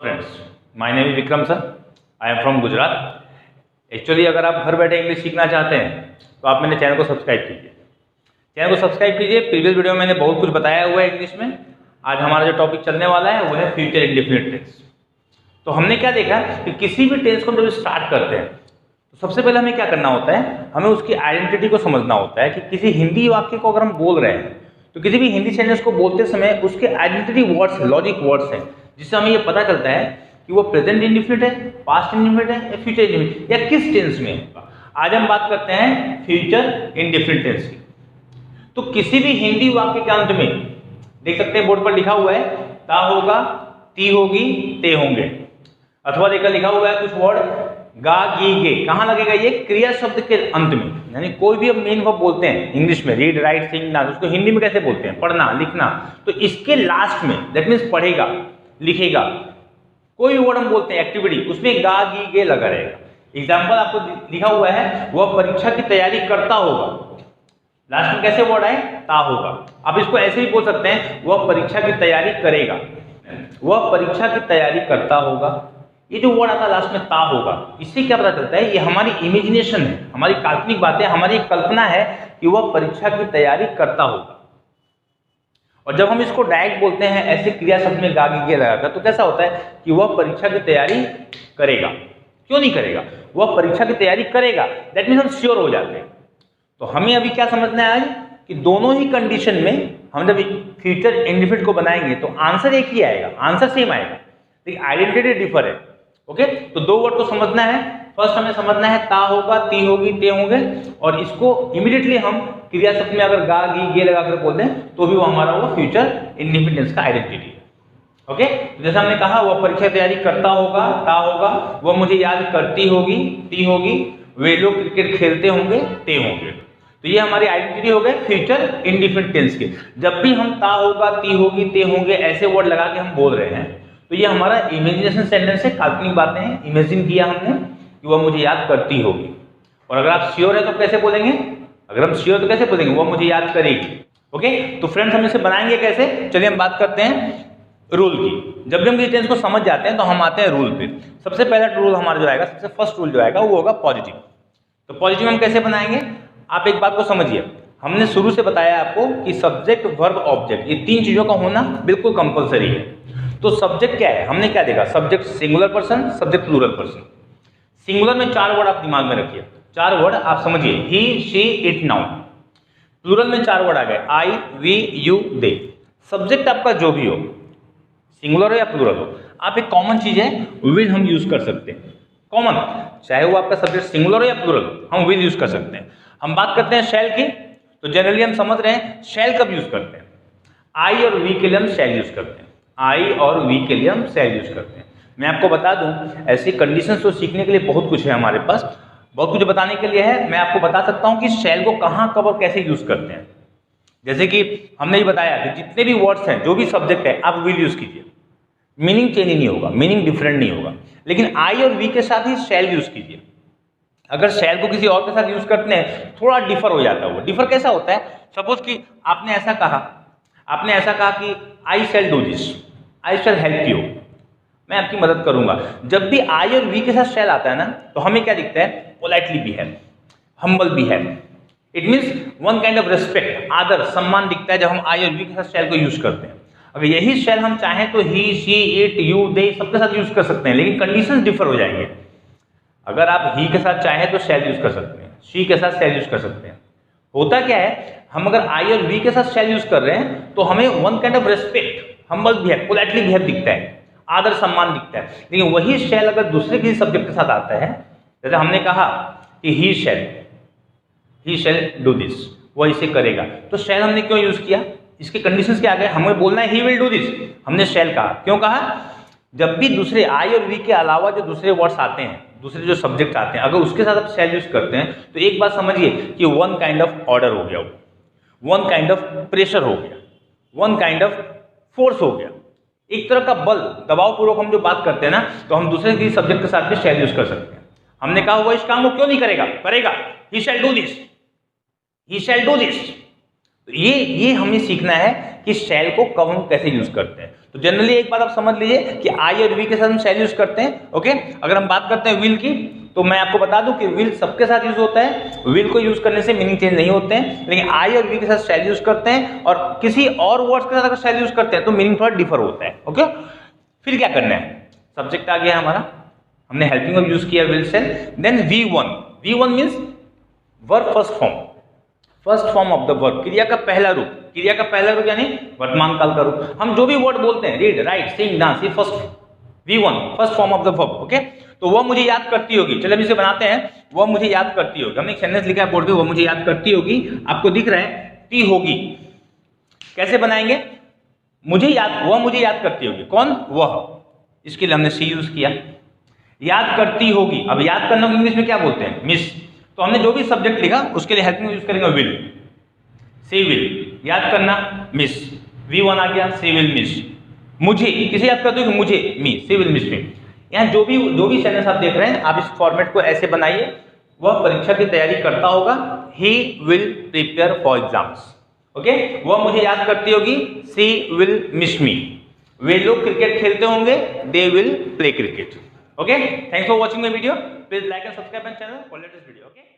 Friends, my name is Vikram sir. I am from Gujarat. Actually अगर आप घर बैठे इंग्लिश सीखना चाहते हैं तो आप मेरे चैनल को सब्सक्राइब कीजिए। प्रीवियस वीडियो में मैंने बहुत कुछ बताया हुआ है इंग्लिश में। आज हमारा जो टॉपिक चलने वाला है वो है फ्यूचर इंडेफिनिट टेंस। तो हमने क्या देखा कि किसी भी टेंस को जब स्टार्ट करते हैं तो सबसे पहले हमें क्या करना होता है, हमें उसकी आइडेंटिटी को समझना होता है कि किसी हिंदी वाक्य को अगर हम बोल रहे हैं तो किसी भी हिंदी सेंटेंस को बोलते समय उसके आइडेंटिटी वर्ड्स है, लॉजिक वर्ड्स हैं, जिससे हमें ये पता चलता है कि वो प्रेजेंट इंडेफिनिट है, पास्ट इंडेफिनिट है या फ्यूचर इंडेफिनिट या किस टेंस में है। आज हम बात करते हैं फ्यूचर इंडेफिनिट टेंस की। तो किसी भी हिंदी वाक्य के अंत में देख सकते हैं बोर्ड पर लिखा हुआ है ता होगा, ती होगी, ते होंगे, अथवा देखकर लिखा हुआ है कुछ वर्ड गा, गी, गे। कहां लगेगा ये? क्रिया शब्द के अंत में। यानी कोई भी हम मेन वर्ब बोलते हैं इंग्लिश में, रीड, राइट, सिंग, डांस, उसको हिंदी में कैसे बोलते हैं? पढ़ना, लिखना। तो इसके लास्ट में दैट मीन्स पढ़ेगा, लिखेगा, कोई भी वर्ड हम बोलते हैं एक्टिविटी, उसमें गा, गी, गे लगा रहेगा। एग्जाम्पल आपको लिखा हुआ है वह परीक्षा की तैयारी करता होगा। लास्ट में कैसे वर्ड आए? ता होगा। आप इसको ऐसे ही बोल सकते हैं वह परीक्षा की तैयारी करेगा, वह परीक्षा की तैयारी करता होगा। ये जो वर्ड आता है लास्ट में ता होगा, इससे क्या पता चलता है? ये हमारी इमेजिनेशन है, हमारी काल्पनिक बातें, हमारी कल्पना है कि वह परीक्षा की तैयारी करता होगा। और जब हम इसको डायरेक्ट बोलते हैं ऐसे क्रिया शब्द में गा, गी, गे लगाकर, तो कैसा होता है कि वह परीक्षा की तैयारी करेगा। क्यों नहीं करेगा? वह परीक्षा की तैयारी करेगा, दैट मीन्स हम श्योर हो जाते हैं। तो हमें अभी क्या समझना है आज कि दोनों ही कंडीशन में हम जब फ्यूचर इंडेफिनिट को बनाएंगे तो आंसर एक ही आएगा, आंसर सेम आएगा, लेकिन आइडेंटिटी डिफर है। ओके, तो दो वर्ड को समझना है। फर्स्ट हमें समझना है ता होगा, ती होगी, ते होंगे, और इसको इमीडिएटली हम क्रिया शब्द में अगर गा, गी, गे लगाकर बोलते हैं तो भी वो हमारा वो फ्यूचर इंडेफिनिट टेंस का आइडेंटिटी है। ओके, जैसे हमने कहा वह परीक्षा तैयारी करता होगा, ता होगा, वह मुझे याद करती होगी, ती होगी, वे लोग क्रिकेट खेलते होंगे, ते होंगे। तो ये हमारी आइडेंटिटी हो गए फ्यूचर इंडेफिनिट टेंस के। जब भी हम ता होगा, ती होगी, ते होंगे ऐसे वर्ड लगा के हम बोल रहे हैं तो ये हमारा इमेजिनेशन सेंटेंस है, काल्पनिक बातें हैं, इमेजिन किया हमने कि वह मुझे याद करती होगी। और अगर आप श्योर है तो कैसे बोलेंगे? अगर हम श्योर तो कैसे बोलेंगे? वह मुझे याद करेगी। ओके, तो फ्रेंड्स हम इसे बनाएंगे कैसे? चलिए हम बात करते हैं रूल की। जब भी हम किसी टेंस को समझ जाते हैं तो हम आते हैं रूल पे। सबसे पहला रूल हमारा जो आएगा, सबसे फर्स्ट रूल जो आएगा वो होगा पॉजिटिव। तो पॉजिटिव हम कैसे बनाएंगे? आप एक बात को समझिए, हमने शुरू से बताया आपको कि सब्जेक्ट, वर्ब, ऑब्जेक्ट, ये तीन चीजों का होना बिल्कुल कंपलसरी है। तो सब्जेक्ट क्या है? हमने क्या देखा? Subject singular person, subject plural person. Singular में चार वर्ड आप दिमाग में रखिए, चार वर्ड आप समझिए, ही, शी, इट, नाउ। प्लूरल में चार वर्ड आ गए, आई, वी, यू, दे। सब्जेक्ट आपका जो भी हो, सिंगुलर हो या प्लूरल हो, आप एक कॉमन चीज है विल हम यूज कर सकते हैं। कॉमन, चाहे वो आपका सब्जेक्ट सिंगुलर हो या प्लूरल, हम विल यूज कर सकते हैं। हम बात करते हैं शैल की, तो जनरली हम समझ रहे हैं शैल कब यूज करते हैं? आई और वी के लिए हम शैल यूज करते हैं। आई और वी के लिए हम शैल यूज करते हैं। मैं आपको बता दूं, ऐसी कंडीशंस तो सीखने के लिए बहुत कुछ है हमारे पास, बहुत कुछ बताने के लिए है। मैं आपको बता सकता हूं कि शैल को कहां, कब और कैसे यूज करते हैं। जैसे कि हमने ये बताया कि जितने भी वर्ड्स हैं, जो भी सब्जेक्ट है, आप विल यूज कीजिए, मीनिंग चेंज नहीं होगा, मीनिंग डिफरेंट नहीं होगा। लेकिन आई और वी के साथ ही शैल यूज कीजिए। अगर शैल को किसी और के साथ यूज करते हैं थोड़ा डिफर हो जाता है। वो डिफर कैसा होता है? सपोज कि आपने ऐसा कहा कि I shall do this, I shall help you, मैं आपकी मदद करूंगा। जब भी आई और वी के साथ शैल आता है ना, तो हमें क्या दिखता है? Politely behave, humble behave. It means one kind of respect, आदर, सम्मान दिखता है जब हम आई और वी के साथ शैल को यूज करते हैं। अगर यही शैल हम चाहें तो ही, शी, इट, यू, दे सबके साथ यूज कर सकते हैं, लेकिन कंडीशंस डिफर हो जाएंगे। अगर आप ही के साथ चाहें तो शैल यूज कर सकते हैं, शी के साथ शैल यूज कर सकते हैं। होता क्या है, हम अगर आई और वी के साथ शैल यूज कर रहे हैं तो हमें one kind of respect, humble behave, politely behave दिखता है, आदर सम्मान दिखता है। लेकिन वही शैल अगर दूसरे किसी सब्जेक्ट के साथ आता है, जैसे हमने कहा कि ही शैल डू दिस, वह इसे करेगा, तो शैल हमने क्यों यूज किया? इसके कंडीशंस क्या आ गए? हमें बोलना है ही विल डू दिस, हमने शैल कहा। क्यों कहा? जब भी दूसरे आई और वी के अलावा जो दूसरे वर्ड्स आते हैं, दूसरे जो सब्जेक्ट आते हैं, अगर उसके साथ आप शैल यूज करते हैं तो एक बात समझिए कि वन काइंड ऑफ ऑर्डर हो गया, वन काइंड ऑफ प्रेशर हो गया, वन काइंड ऑफ फोर्स हो गया, एक तरह का बल, दबाव पूर्वक हम जो बात करते हैं ना, तो हम दूसरे किसी सब्जेक्ट के साथ भी शैल यूज कर सकते हैं। हमने कहा वो इस काम को क्यों नहीं करेगा? करेगा, he shall do this, he shall do this. तो ये हमें सीखना है कि शैल को कब हम कैसे यूज करते हैं। तो जनरली एक बात आप समझ लीजिए कि आई और वी के साथ हम शैल यूज करते हैं। ओके, अगर हम बात करते हैं विल की, तो मैं आपको बता दूं कि विल सबके साथ यूज होता है। विल को यूज करने से मीनिंग चेंज नहीं होते हैं, लेकिन आई और वी के साथ शैल यूज करते हैं, और किसी और वर्ड्स के साथ अगर शैल यूज करते हैं तो मीनिंग थोड़ा डिफर होता है। ओके, फिर क्या करना है, सब्जेक्ट आ गया हमारा, हमने हेल्पिंग वर्ब यूज किया will shall, then V1 means verb first form of the verb, क्रिया का पहला रूप यानी वर्तमान काल का रूप। हम जो भी वर्ड बोलते हैं, रीड, राइट, सिंग, डांस, ये V1 first form of the verb. Okay, तो वो मुझे याद करती होगी। चलो हम इसे बनाते हैं, वो मुझे याद करती होगी। हमने एक सेंटेंस लिखा है बोर्ड पे, वो मुझे याद करती होगी। आपको दिख रहा है टी होगी, कैसे बनाएंगे, वो मुझे याद करती होगी। कौन? वह। इसके लिए हमने सी यूज किया। याद करती होगी, अब याद करना को इंग्लिश में क्या बोलते हैं? मिस। तो हमने जो भी सब्जेक्ट लिखा उसके लिए हेल्पिंग यूज करेंगे विल, सी विल। याद करना मिस, V1 आ गया, सी विल मिस। मुझे, किसे याद करते हो? मुझे, मी, सी विल मिस मी। यहाँ जो भी सेंटेंस आप देख रहे हैं, आप इस फॉर्मेट को ऐसे बनाइए। वह परीक्षा की तैयारी करता होगा, he will prepare for exams. Okay, वह मुझे याद करती होगी, सी विल मिस मी। वे लोग क्रिकेट खेलते होंगे, they will play cricket. Okay, thanks for watching my video. Please like and subscribe my channel for latest video. Okay.